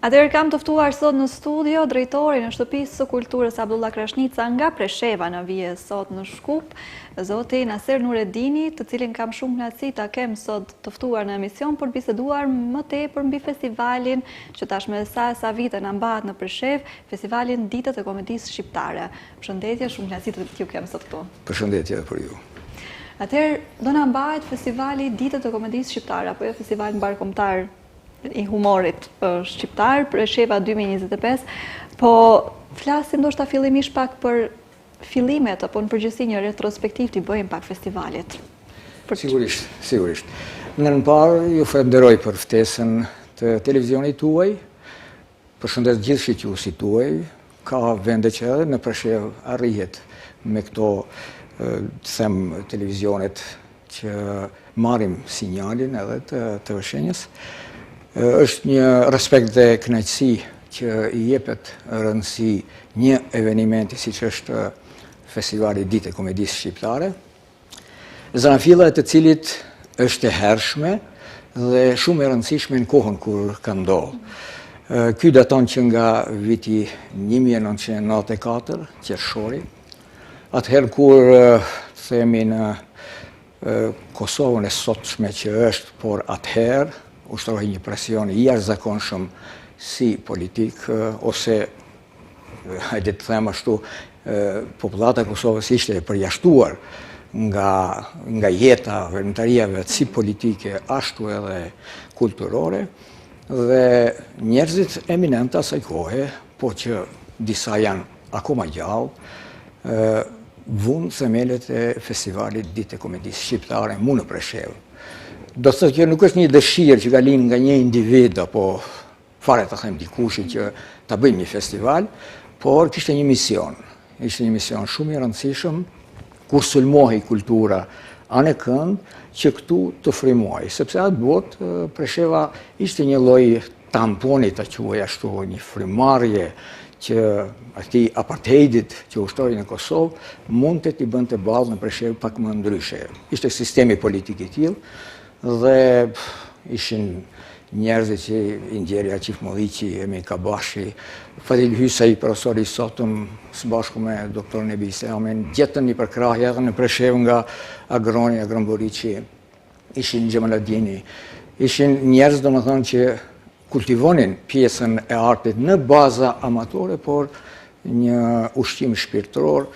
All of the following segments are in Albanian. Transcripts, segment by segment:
Atëherë kam të ftuar sot në studio drejtorin e Shtëpisë së Kulturës Abdullah Krashnica nga Presheva në vije sot në Shkup, zoti Naser Nureddini, të cilin kam shumë kënaqësi ta kem sot të ftuar në emision për biseduar më tepër mbi festivalin që tashmë sa vite na mbahet në Preshev, festivalin Ditët e Komedisë Shqiptare. Përshëndetje, shumë kënaqësi të ju kem sot këtu. Përshëndetje për ju. Atëherë do na mbahet festivali Ditët e Komedisë Shqiptare, apo jo festival mbarkombëtar i humorit shqiptar, Presheva 2025, po flasim ndoshta fillimisht pak për fillimet, apo në përgjithësi një retrospektiv t'i bëjmë pak festivalit. Sigurisht. Në parë ju falenderoj për ftesën të televizionit tuaj, përshëndes gjithë shqiptarët tuaj, ka vende që edhe në Preshev arrihet me këto them televizionet që marrim sinjalin edhe të vëshenjës. Është një respekt dhe kënaqësi që i jepet rëndësi një evenimenti siç është Festivali Ditë e Komedisë Shqiptare, zanafilla e të cilit është e hershme dhe shumë e rëndësishme në kohën kur ka ndodhur. Ky daton që nga viti 1994, qershori, atëherë kur themi në Kosovën e sotshme që është, por atëherë ushtrohej një presion i jashtëzakonshëm si politik ose hajde të them ashtu, popullata e Kosovës ishte e përjashtuar nga jeta veprimtariave si politike ashtu edhe kulturore, dhe njerëzit eminentë asaj kohe, po që disa janë akoma gjallë, vunë themelet e festivalit Ditë e Komedisë Shqiptare mu në Preshev. Do të thotë që nuk është një dëshirë që ka lind nga një individ apo fare të them dikushi që ta bëjmë një festival, por kishte një mision. Ishte një mision shumë i rëndësishëm kur sulmohej kultura anë kënd që këtu të frymojë, sepse atë botë Presheva ishte një lloj tamponi, ta quaj ashtu, një frymarrje që atij apartheidit që ushtroi në Kosovë mund të t'i bënte ballë në Preshev pak më ndryshe. Ishte sistemi politik i tillë dhe ishin njerëzit që i ngjeri Aqif Molliqi, Emi Kabashi, Fadil Hysaj, profesori i sotëm, së bashku me doktor Nebi Seamin, gjetën një përkrahje edhe në Preshev nga Agroni, Agramboriqi, ishin Xhemaladini, ishin njerëz domethënë që kultivonin pjesën e artit në baza amatore, por një ushqim shpirtëror,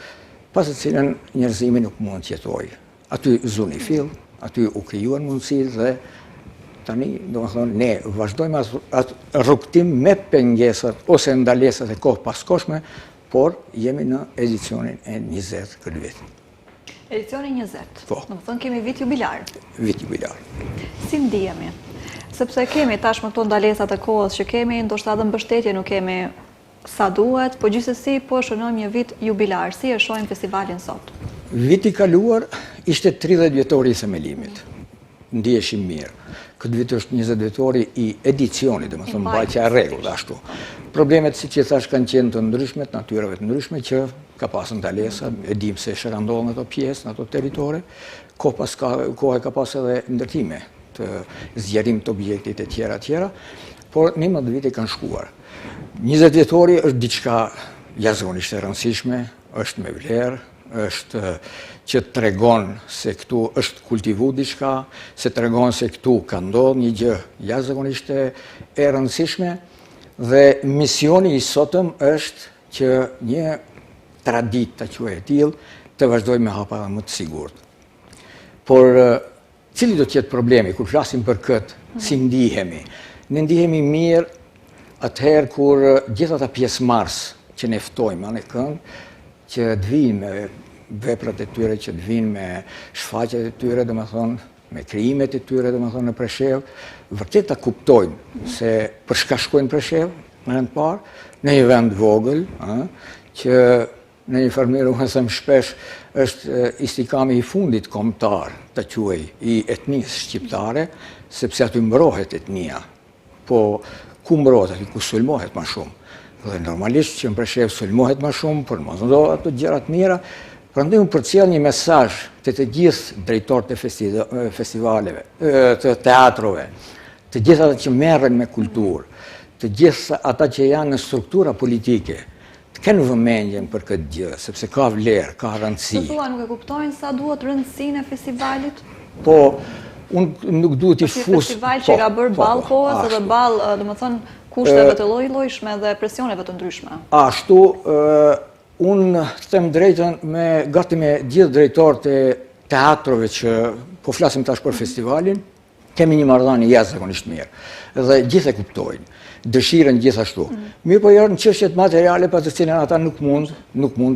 pas të cilën njerëzimi nuk mund të jetojë. Aty zuni fill, aty u krijuan mundësitë dhe tani, domethënë, ne vazhdojmë atë rrugtim me pengesat ose ndalesat e kohë paskoshme, por jemi në edicionin e 20 këtë vit. Edicioni 20. Po. Domethënë kemi vit jubilar. Vit jubilar. Si ndihemi? Sepse kemi tashmë këto ndalesat e kohës që kemi, ndoshta edhe mbështetje nuk kemi sa duhet, po gjithsesi po shënojmë një vit jubilar. Si e shohim festivalin sot? Viti kaluar ishte 30 vjetori i themelimit. Ndiheshim mirë. Këtë vit është 20 vjetori i edicionit, domethënë mbajtja e rregullave ashtu. Problemet, siç e thash, kanë qenë të ndryshme, të natyrave të ndryshme që ka pasur ndalesa, e dim se çka ndodh në ato pjesë, në ato territore, kohë ka pasur edhe ndërtime të zgjerim të objektit e tjera, por 11 vite kanë shkuar. 20 vjetori është diçka jashtëzakonisht e rëndësishme, është me vlerë, është që tregon se këtu është kultivu diçka, se tregon se këtu ka ndodhur një gjë jashtëzakonisht e rëndësishme, dhe misioni i sotëm është që një traditë ta quaj e tillë të vazhdojmë me hapa më të sigurt. Por cili do të jetë problemi kur flasim për këtë, si ndihemi? Ne ndihemi mirë atëherë kur gjithë ata pjesëmarrës që ne ftojmë anë kënd, që të vinë me veprat e tyre, që të vinë me shfaqjet e tyre, domethënë me krijimet e tyre, domethënë në Preshev, vërtet ta kuptojnë se për çka shkojnë në Preshev, më në parë, në një vend vogël, që në një farë mënyrë, unë them shpesh, është istikami i fundit kombëtar, ta quaj, i etnisë shqiptare, sepse aty mbrohet etnia. Po ku mbrohet aty ku sulmohet më shumë? Dhe normalisht që në Preshev sulmohet më shumë, por mos ndodhen ato gjëra të mira. Prandaj unë përcjell një mesazh të gjithë drejtorët e festivaleve, të teatrove, të gjithë ata që merren me kulturë, të gjithë ata që janë në struktura politike të kenë vëmendjen për këtë gjë, sepse ka vlerë, ka rëndësi. Të thua nuk e kuptojnë sa duhet rëndësinë e festivalit? Po, unë nuk duhet i fus... Një festival që ka bërë balë kohës edhe balë, dhe më thënë, kushteve të lloj-llojshme dhe presioneve të ndryshme. Ashtu, unë them drejtën gati me gjithë drejtorët e teatrove që po flasim tash për festivalin, kemi një marrëdhënie jashtëzakonisht mirë. Dhe gjithë e kuptojnë, dëshiren gjithashtu. Mirë po janë çështjet materiale për të cilën ata nuk mund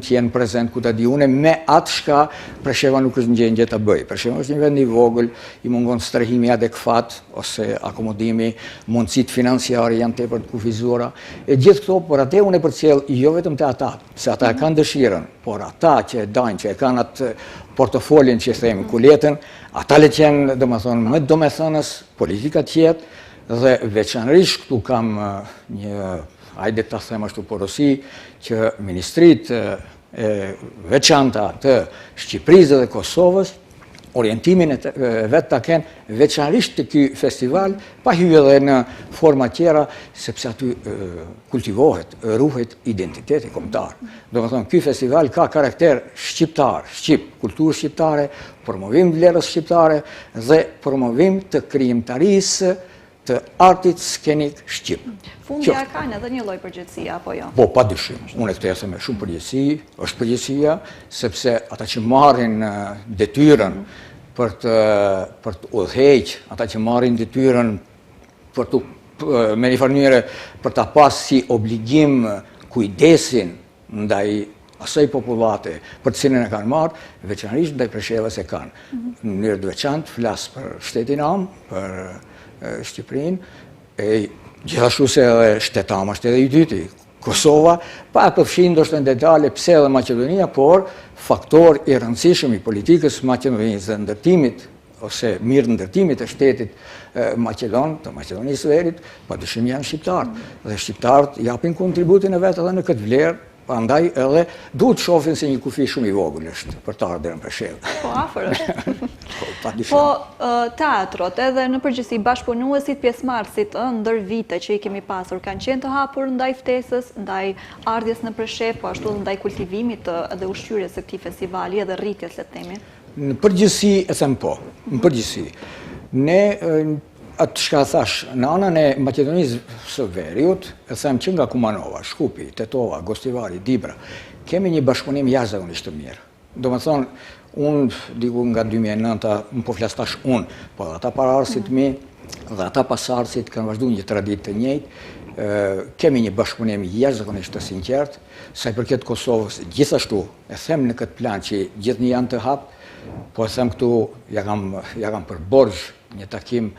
të jenë prezent ku ta di unë me atë shka Presheva nuk është në gjendje ta bëj. Presheva është një vend i vogël, i mungon strehimi adekvat ose akomodimi, mundësitë financiare janë tepër të kufizuara. E gjithë këto por atë unë e përcjell jo vetëm te ata, se ata e kanë dëshirën, por ata që e dajnë, që e kanë atë portofolin që themi kuletën, ata le të jenë, domethënë, më domethënës politika tjetë, dhe veçanërisht këtu kam një, hajde ta them ashtu porosi, që ministritë veçanta të Shqipërisë dhe Kosovës orientimin e vetë ta kenë veçanërisht të ky festival, pa hyrë edhe në forma tjera, sepse aty kultivohet, ruhet identiteti kombëtar. Domethënë, ky festival ka karakter shqiptar, kulturë shqiptare, promovim vlerës shqiptare dhe promovim të krijimtarisë të artit skenik shqip. Fundja kanë edhe një lloj përgjegjësie apo jo? Po, padyshim. Unë këtë e them me shumë përgjegjësi, është përgjegjësia sepse ata që marrin detyrën për të udhëheq, ata që marrin detyrën për të me një farë mënyrë për ta pas si obligim kujdesin ndaj asaj popullate për të cilën e kanë marrë, veçanërisht ndaj Preshevës e kanë. Në mënyrë të veçantë flas për shtetin am, për Shqipërinë, e gjithashtu se edhe shtetama është edhe i dyti, Kosova, pa e përfshin ndoshta në detale pse edhe Maqedonia, por faktor i rëndësishëm i politikës Maqedonisë dhe ndërtimit ose mirë ndërtimit të shtetit Maqedon, të Maqedonisë së Veriut, padyshim janë shqiptarët. Dhe shqiptarët japin kontributin e vet edhe në këtë vlerë. Prandaj edhe duhet shohin se një kufi shumë i vogël është për të ardhur në Preshevë. Po afër është. Po teatrot edhe në përgjithësi bashkëpunuesit pjesëmarrësit ndër vite që i kemi pasur kanë qenë të hapur ndaj ftesës, ndaj ardhjes në Preshevë, po ashtu ndaj kultivimit dhe ushqyerjes së këtij festivali edhe rritjes le të themi. Në përgjithësi e them po, në përgjithësi. Ne atë shka thash, në anën e Maqedonisë së Veriut, e them që nga Kumanova, Shkupi, Tetova, Gostivari, Dibra, kemi një bashkëpunim jashtëzakonisht të mirë. Domethënë, unë diku nga 2009, më po flas tash unë, po ata paraardhësit mi dhe ata pasardhësit kanë vazhduar një traditë të njëjtë. Kemi një bashkëpunim jashtëzakonisht të sinqert, sa i përket Kosovës, gjithashtu, e them në këtë plan që gjithnjë janë të hapë, po e them këtu, ja kam për borxh një takim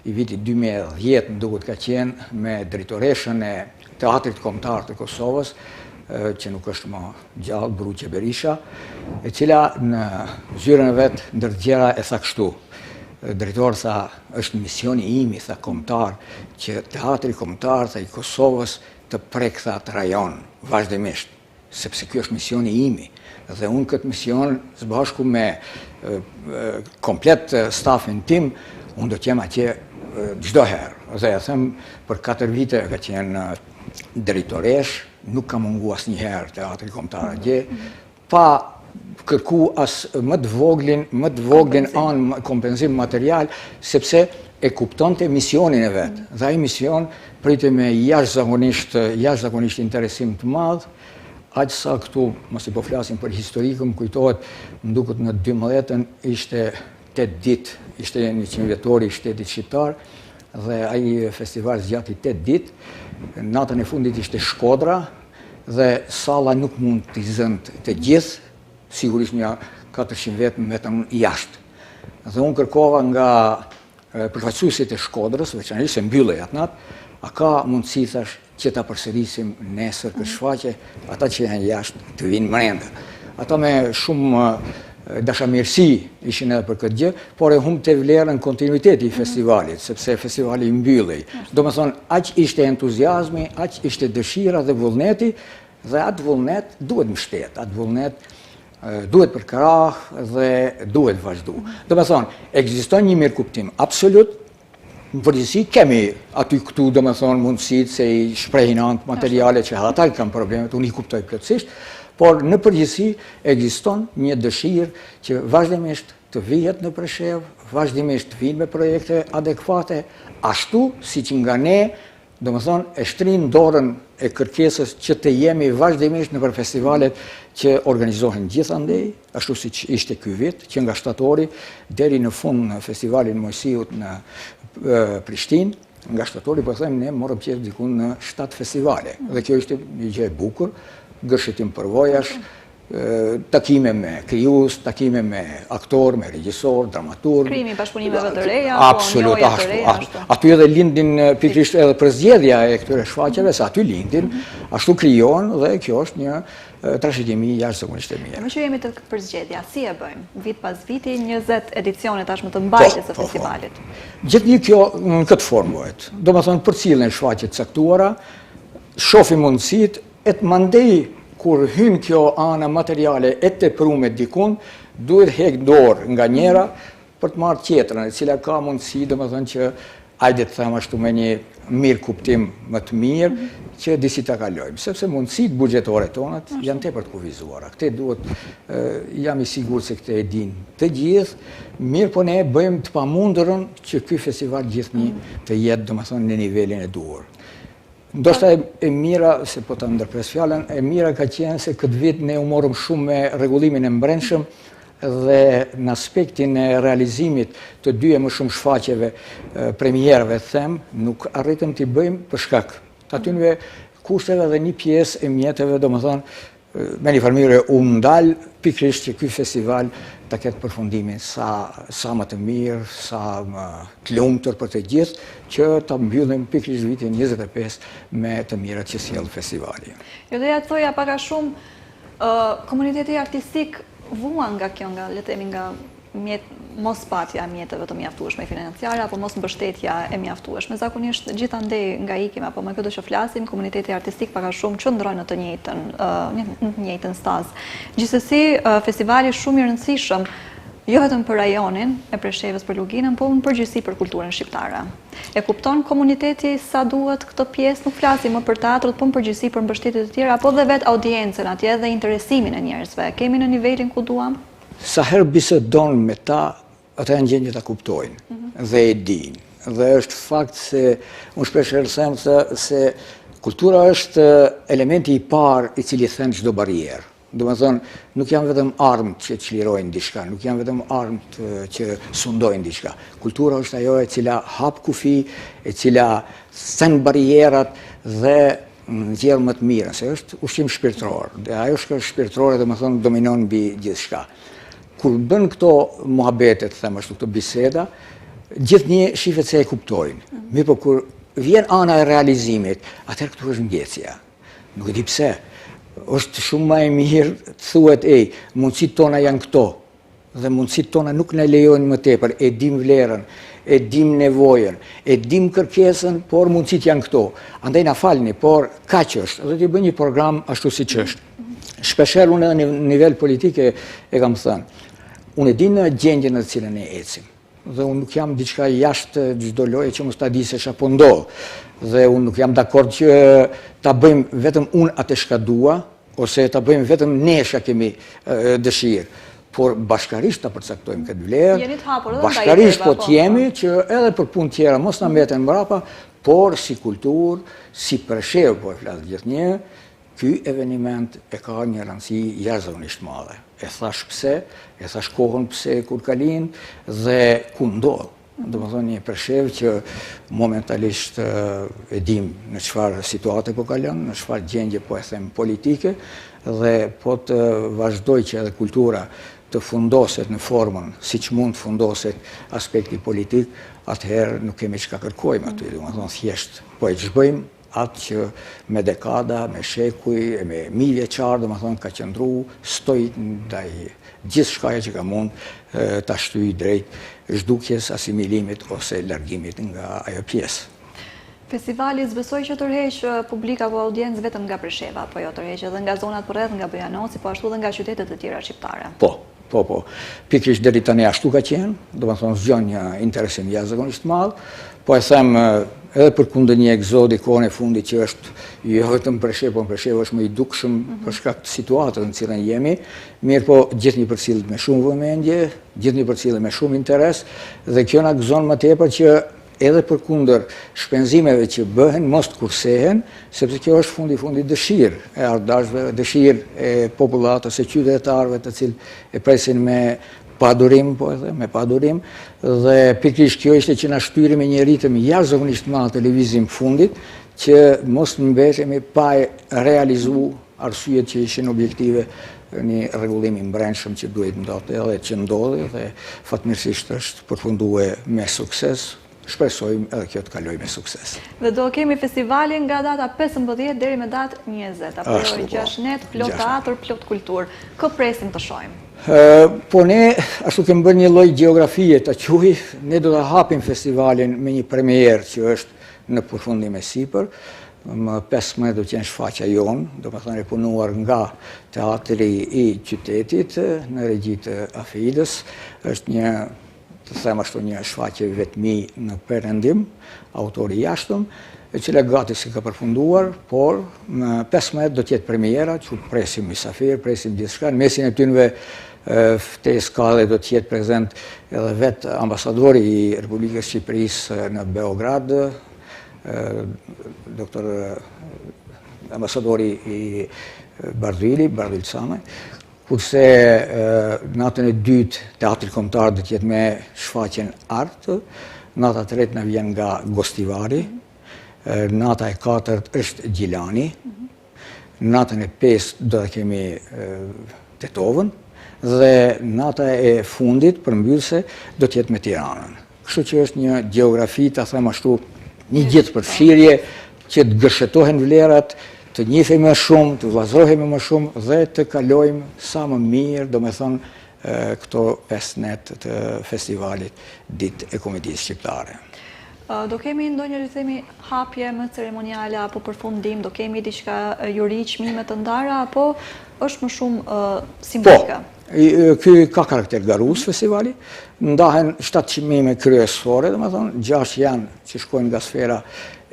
i vitit 2010, më duket ka qenë, me drejtoreshën e Teatrit Kombëtar të Kosovës, që nuk është më gjallë, Bruqe Berisha, e cila në zyrën e vet ndër të gjëra e tha kështu. Drejtori tha, është misioni im, i tha kombëtar, që Teatri Kombëtar të Kosovës të prek atë rajon vazhdimisht, sepse ky është misioni imi. Dhe unë këtë mision, së bashku me komplet stafin tim, unë do t'jem atje çdo herë. Dhe e them, për 4 vite ka qenë drejtoresh, nuk ka mungu asnjëherë Teatri Kombëtar atje, pa kërku as më të voglin anë kompenzim material, sepse e kuptonte misionin e vet. Dhe ai mision prite me jashtëzakonisht interesim të madh. Aq sa këtu, mos i po flasim për historikën, kujtohet, më duket në 12-ën ishte 8 ditë, ishte 100 vjetori i shtetit shqiptar, dhe ai festival zgjati 8 ditë. Natën e fundit ishte Shkodra dhe salla nuk mund t'i zënë të gjithë, sigurisht një 400 vetë vetëm jashtë. Dhe unë kërkova nga përfaqësuesit e Shkodrës, veçanërisht se mbyllej atë natë, a ka mundësi thash që ta përsërisim nesër këtë shfaqje, ata që janë jashtë të vinë brenda. Ata me shumë dashamirësi ishin edhe për këtë gjë, por e humbte vlerën kontinuiteti i festivalit, sepse festivali mbyllej. Domethënë, aq ishte entuziazmi, aq ishte dëshira dhe vullneti, dhe atë vullnet duhet mbështet, atë vullnet duhet përkrah dhe duhet vazhdu. Domethënë, ekziston një mirëkuptim absolut në përgjithësi kemi aty këtu domethënë mundësitë se i shprehin anë materiale që ata kanë problemet, unë i kuptoj plotësisht, por në përgjithësi ekziston një dëshirë që vazhdimisht të vihet në Preshevë, vazhdimisht të vinë me projekte adekuate, ashtu siç nga ne, domethënë e shtrin dorën e kërkesës që të jemi vazhdimisht në për festivalet që organizohen gjithandej, ashtu siç ishte ky vit, që nga shtatori deri në fund në festivalin Mojsiut në Prishtinë, nga shtatori po them ne morëm pjesë diku në 7 festivale. Dhe kjo ishte një gjë e bukur, gërshetim përvojash, takime me krijues, takime me aktor, me regjisor, dramaturg. Krimi bashkëpunimeve të reja, absolut, aty edhe lindin pikërisht edhe përzgjedhja e këtyre shfaqjeve, se aty lindin, ashtu krijohen dhe kjo është një trashëgimi jashtëzakonisht e mirë. Me që jemi të përzgjedhja, si e bëjmë? Vit pas viti, 20 edicione tashmë të mbajtjes së festivalit. Gjithnjë kjo në këtë formë bëhet. Domethënë përcillen shfaqje të caktuara, shohim mundësitë e të mandej kur hyn kjo ana materiale e tepruar dikun, duhet hek dorë nga njëra për të marrë tjetrën, e cila ka mundësi domethënë që hajde të them ashtu me një mirë kuptim më të mirë që disi ta kalojmë, sepse mundësitë buxhetore tona janë tepër të kufizuara. Këtë duhet jam i sigurt se këtë e dinë të gjithë, mirë po ne bëjmë të pamundurën që ky festival gjithnjë të jetë domethënë në nivelin e duhur. Ndoshta e mira, se po ta ndërpres fjalën, e mira ka qenë se këtë vit ne u morëm shumë me rregullimin e mbrëmshëm dhe në aspektin e realizimit të dy e më shumë shfaqjeve premierave, them, nuk arritëm t'i bëjmë për shkak të atyre kushteve dhe një pjesë e mjeteve, domethënë me një farë u ndal pikërisht që ky festival ta ketë përfundimin sa më të mirë, sa më të lumtur për të gjithë, që ta mbyllim pikërisht vitin 25 me të mirat që sjell festivali. Jo doja të thoja pak a shumë komuniteti artistik vuan nga kjo, nga le të themi nga mos patja e mjeteve të mjaftueshme financiare apo mos mbështetja e mjaftueshme. Zakonisht gjithandej nga ikim apo me këtë që flasim, komuniteti artistik pak a shumë qëndrojnë në të njëjtën staz. Gjithsesi, festivali shumë i rëndësishëm jo vetëm për rajonin e Preshevës, për Luginën, por në përgjithësi për kulturën shqiptare. E kupton komuniteti sa duhet këtë pjesë, nuk flasim më për teatrët, por në përgjithësi për mbështetje të tjera, apo dhe vetë audiencën atje dhe interesimin e njerëzve. Kemi në nivelin ku duam? Sa herë bisedon me ta, ata janë gjendje ta kuptojnë dhe e dinë. Dhe është fakt se unë shpesh them se kultura është elementi i parë i cili thën çdo barrierë. Domethënë, nuk janë vetëm armët që çlirojnë diçka, nuk janë vetëm armët që sundojnë diçka. Kultura është ajo e cila hap kufi, e cila thën barrierat dhe nxjerr më të mirën, se është ushqim shpirtëror. Dhe ajo është shpirtërore, domethënë dominon mbi gjithçka. Kur bën këto muhabetet, them ashtu, këto biseda, gjithnjë shifet se e kuptojnë. Mirë po kur vjen ana e realizimit, atëherë këtu është ngjecja. Nuk e di pse. Është shumë më e mirë të thuhet, mundësitë tona janë këto, dhe mundësitë tona nuk na lejojnë më tepër, e dim vlerën, e dim nevojën, e dim kërkesën, por mundësitë janë këto. Andaj na falni, por kaq është, dhe t'i bëj një program ashtu siç është. Shpeshherë unë edhe në nivel politik e kam thënë, unë e di në gjendjen në të cilën e ecim, dhe unë nuk jam diçka jashtë çdo loje që mos ta di se çfarë po ndodh. Dhe unë nuk jam dakord që ta bëjmë vetëm unë atë çka dua, ose ta bëjmë vetëm ne çka kemi dëshirë, por bashkarisht ta përcaktojmë këtë vlerë. Bashkarisht po të jemi që edhe për punë tjera mos na mbeten mbrapa, por si kulturë, si Preshevë po e flas gjithnjë, ky eveniment e ka një rëndësi jashtëzakonisht madhe. E thash pse, e thash kohën pse kur ka lind dhe ku ndodh. Domethënë një Preshevë që momentalisht e dim në çfarë situate po kalon, në çfarë gjendje po e them politike, dhe po të vazhdoj që edhe kultura të fundoset në formën siç mund të fundoset aspekti politik, atëherë nuk kemi çka kërkojmë aty, domethënë thjesht po e ç'bëjmë atë që me dekada, me shekuj, me mijë vjeçar, domethënë ka qëndru stoik ndaj gjithçkaja që ka mund ta shtyjë drejt zhdukjes, asimilimit ose largimit nga ajo pjesë. Festivali zbesoj që tërheq publik apo audiencë vetëm nga Presheva, apo jo tërheq edhe nga zonat përreth, nga Bojanoci, po ashtu edhe nga qytetet e tjera shqiptare. Po, Po. Pikrisht deri tani ashtu ka qenë, do të thonë zgjon një interesim jashtëzakonisht madh, po e them edhe për kundër një egzodi kohën e fundit që është jo vetëm Presheva, po Presheva është më i dukshëm për shkak të situatës në cilën jemi, mirë po gjithnjë përcillet me shumë vëmendje, gjithnjë përcillet me shumë interes dhe kjo na gëzon më tepër që edhe për kundër shpenzimeve që bëhen, mos të kursehen, sepse kjo është fundi dëshirë e ardashve, dëshirë e popullatës, e qytetarëve të cilë e presin me padurim, po edhe, me padurim, dhe pikrisht kjo ishte që na shtyri me një ritëm jashtëzakonisht madh televizim fundit, që mos mbetemi pa realizu arsyet që ishin objektive një rregullim i brendshëm që duhet ndodhte edhe që ndodhi dhe fatmirësisht është përfunduar me sukses. Shpresojmë edhe kjo të kaloj me sukses. Dhe do kemi festivalin nga data 15 deri me datë 20, apo 6 net, plot teatr, plot kulturë. Kë presim të shohim? Po ne, ashtu kemi bërë një lloj gjeografie të quaj, ne do të hapim festivalin me një premierë që është në përfundim e sipër. Më 15 do të jenë shfaqja jonë, do të thonë e punuar nga teatri i qytetit në regji të Afidës. Është një, të them ashtu, një shfaqje vetmi në Perëndim, autori i jashtëm, e cila gati si ka përfunduar, por në 15 do të jetë premiera, që presim mysafir, presim gjithçka. Në mesin e tynëve ftesë ka dhe do të jetë prezent edhe vetë ambasadori i Republikës Shqipërisë në Beograd, doktor ambasadori i Bardhyli Samaj, kurse natën e dytë teatri kombëtar do të jetë me shfaqjen Art, nata e tretë na vjen nga Gostivari, nata e katërt është Gjilani, natën e pestë do të kemi Tetovën dhe nata e fundit përmbyllse do të jetë me Tiranën. Kështu që është një gjeografi, ta them ashtu, një gjithë përfshirje që të gërshetohen vlerat, të njihemi më shumë, të vllazërohemi më shumë dhe të kalojmë sa më mirë, domethënë këto 5 net të festivalit Ditë e Komedisë Shqiptare. Do kemi ndonjë rithemi hapje më ceremoniale apo përfundim, do kemi diçka juri, çmime të ndara apo është më shumë simbolike? Ky ka karakter garues festivali, ndahen 7 çmime kryesore, domethënë 6 janë që shkojnë nga sfera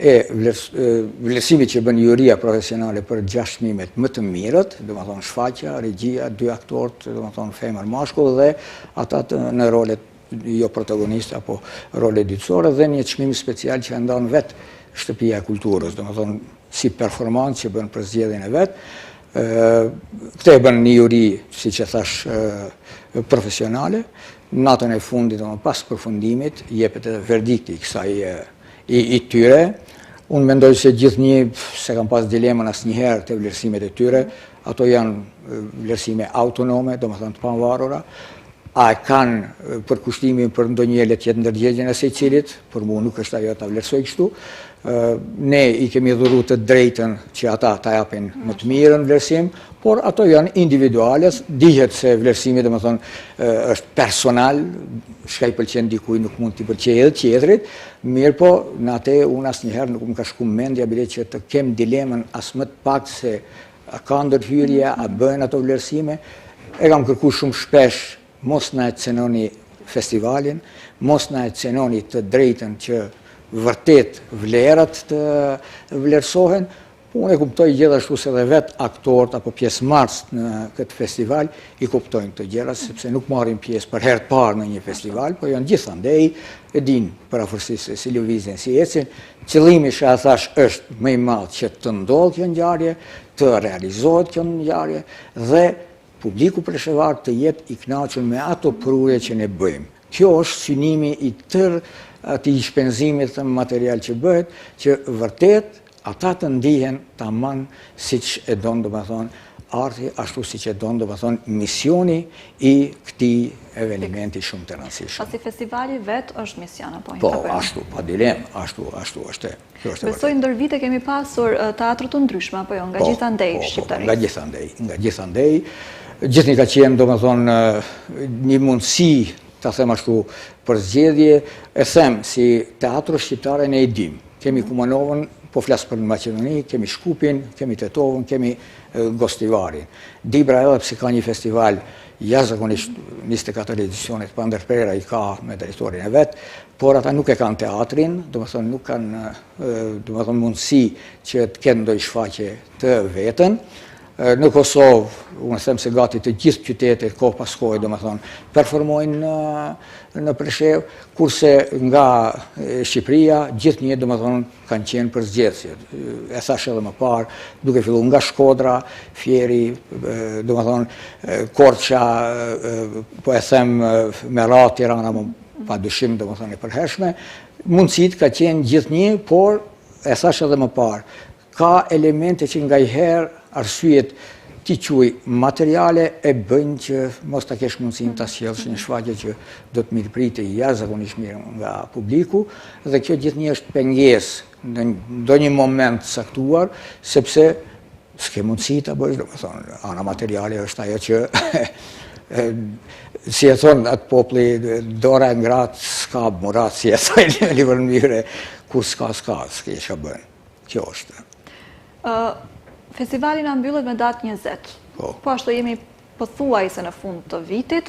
e vlerësimit që bën juria profesionale për 6 çmimet më të mirët, domethënë shfaqja, regjia, 2 aktorët, domethënë femër mashkull dhe ata në rolet jo protagonist apo role dytësore, dhe një çmim special që e ndan vetë Shtëpia e Kulturës, domethënë si performancë që bën për zgjedhjen e vet. Këtë e bën një juri, siç e thash, profesionale. Natën e fundit, pas përfundimit, jepet edhe verdikti i tyre. Unë mendoj se gjithnjë se kam pas dilemën asnjëherë te vlerësimet e tyre, ato janë vlerësime autonome, domethënë të pavarura. A e kanë përkushtimin për ndonjë le të jetë ndërgjegjjen e secilit, për mua nuk është ajo ta vlerësoj kështu. Ne i kemi dhuru të drejtën që ata ta japin më të mirën vlerësim, por ato janë individuale, dihet se vlerësimi domethënë është personal, çka i pëlqen dikujt nuk mund t'i pëlqejë edhe tjetrit, mirë po në atë unë asnjëherë nuk më ka shkuar mendja bile që të kem dilemën as më të pak se a ka ndërhyrje, a bëhen ato vlerësime. E kam kërkuar shumë shpesh, mos na e cenoni festivalin, mos na e cenoni të drejtën që vërtet vlerat të vlerësohen. Unë e kuptoj gjithashtu se dhe vetë aktorët apo pjesëmarrësit në këtë festival i kuptojnë këtë gjëra, sepse nuk marrin pjesë për herë të parë në një festival, po janë gjithandej, e dinë përafërsisht se si lëvizjen, si ecin. Qëllimi, që thash, është më i madh që të ndodhë kjo ngjarje, të realizohet kjo ngjarje dhe publiku preshevar të jetë i kënaqur me ato prurje që ne bëjmë. Kjo është synimi i tërë atij shpenzimit të material që bëhet, që vërtet ata të ndihen tamam siç e don domethënë arti, ashtu siç e don domethënë misioni i këtij eventi shumë të rëndësishëm. Pasi festivali vet është mision apo? Po, ashtu, pa dilemë, ashtu është. Besoj ndër vite kemi pasur teatro të ndryshme apo jo, nga gjithandej shqiptarisë. Nga gjithandej. Gjithnjë ka qenë domethënë një mundësi, ta them ashtu, për zgjedhje, e them si teatro shqiptare ne e dim. Kemi Kumanovën, po flas për Maqedoni, kemi Shkupin, kemi Tetovën, kemi Gostivarin. Dibra edhe pse ka një festival jashtëzakonisht 24 edicionet pa ndërprerje i ka me drejtorin e vet, por ata nuk e kanë teatrin, domethënë nuk kanë domethënë mundësi që të kenë ndonjë shfaqje të vetën. Në Kosovë, unë them se gati të gjithë qytetet kohë pas kohe, domethënë, performojnë në Preshevë, kurse nga Shqipëria gjithnjë domethënë kanë qenë për zgjedhje. E thash edhe më parë, duke filluar nga Shkodra, Fieri, domethënë Korça, po e them Merat, Tirana, pa dyshim domethënë e përhershme, mundësitë ka qenë gjithnjë, por e thash edhe më parë, ka elemente që ngajherë arsyet ti quaj materiale e bëjnë që mos ta kesh mundësinë ta sjellësh një shfaqje që do të mirëpritet jashtëzakonisht mirë nga publiku, dhe kjo gjithnjë është pengesë në ndonjë moment caktuar, sepse s'ke mundësi ta bësh, domethënë, ana materiale është ajo që si e thonë atë populli, dora e ngratë, s'ka murat, si e thonë në libër myre, ku s'ka, s'ke ç'a bën. Kjo është. Festivali na mbyllet me datë 20. Po ashtu jemi pothuajse në fund të vitit.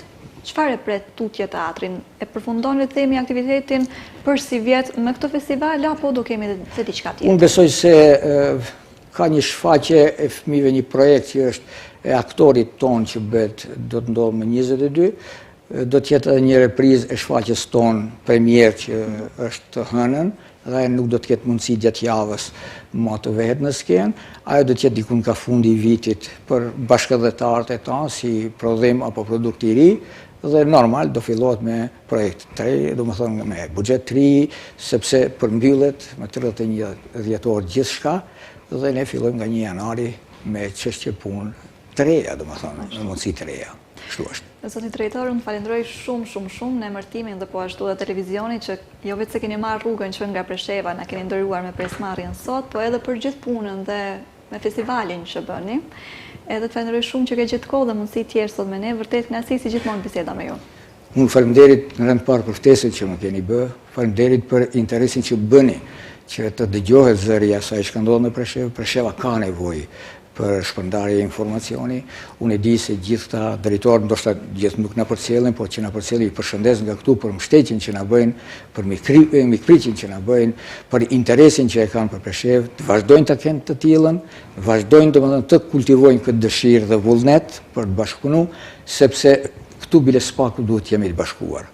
Çfarë e pret tutje teatrin? E përfundon le të themi aktivitetin për si vjet me këtë festival apo do kemi edhe diçka tjetër? Unë besoj se ka një shfaqje e fëmijëve, një projekt që është e aktorit ton që do të ndodhë më 22. Do të jetë edhe një reprizë e shfaqjes ton premier që është të hënën, dhe nuk do të ketë mundësi gjatë javës më të vetë në skenë. Ajo do të jetë dikun ka fundi i vitit për bashkëdhetarët e tanë si prodhim apo produkt i ri, dhe normal do fillohet me projekt të re, domethënë me buxhet të ri, sepse përmbyllet me 31 dhjetor gjithçka, dhe ne fillojmë nga 1 janari me çështje punë të reja, domethënë me mundësi të reja. Kështu është. Zoti drejtor, unë falenderoj shumë në emërtimin dhe po ashtu dhe televizionit që jo vetë se keni marrë rrugën që nga Presheva, na keni ndëruar me pjesëmarrjen sot, po edhe për gjithë punën dhe me festivalin që bëni. Edhe të falenderoj shumë që ke gjetë kohë dhe mundësi tjerë sot me ne, vërtet kënaqësi si gjithmonë biseda me ju. Unë faleminderit në rend parë për ftesën që më keni bë, faleminderit për interesin që bëni, që të dëgjohet zëri i asaj që ka ndodhur në Preshevë. Presheva ka nevojë për shpërndarje informacioni. Unë e di se gjithë ta drejtorë, ndoshta gjithë nuk na përcjellin, por që na përcjellin, i përshëndes nga këtu për mbështetjen që na bëjnë, për mikpritjen që na bëjnë, për interesin që e kanë për Preshevë, të vazhdojnë ta kenë të tillën, vazhdojnë domethënë të kultivojnë këtë dëshirë dhe vullnet për të bashkëpunuar, sepse këtu bile spaku duhet të jemi të bashkuar.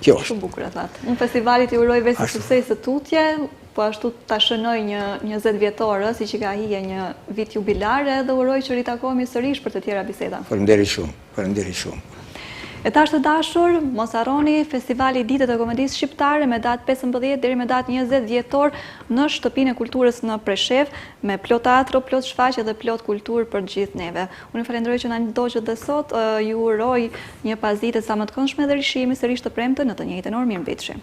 Kjo është. Shumë bukur e thatë. Unë festivalit i uroj vetë sukses të tutje, po ashtu ta shënoj një 20 vjetor, si që ka hije një vit jubilar, dhe uroj që ritakohemi sërish për të tjera biseda. Faleminderit shumë. E tash të dashur, mos harroni festivali Ditët e Komedisë Shqiptare me datë 15 deri me datë 20 dhjetor në Shtëpinë e Kulturës në Preshevë, me plot teatro, plot shfaqje dhe plot kulturë për gjithë neve. Unë falenderoj që na ndoqët dhe sot, ju uroj një pasdite sa më të këndshme dhe rishihemi sërish të premte në të njëjtën orë. Mirëmbëjtje.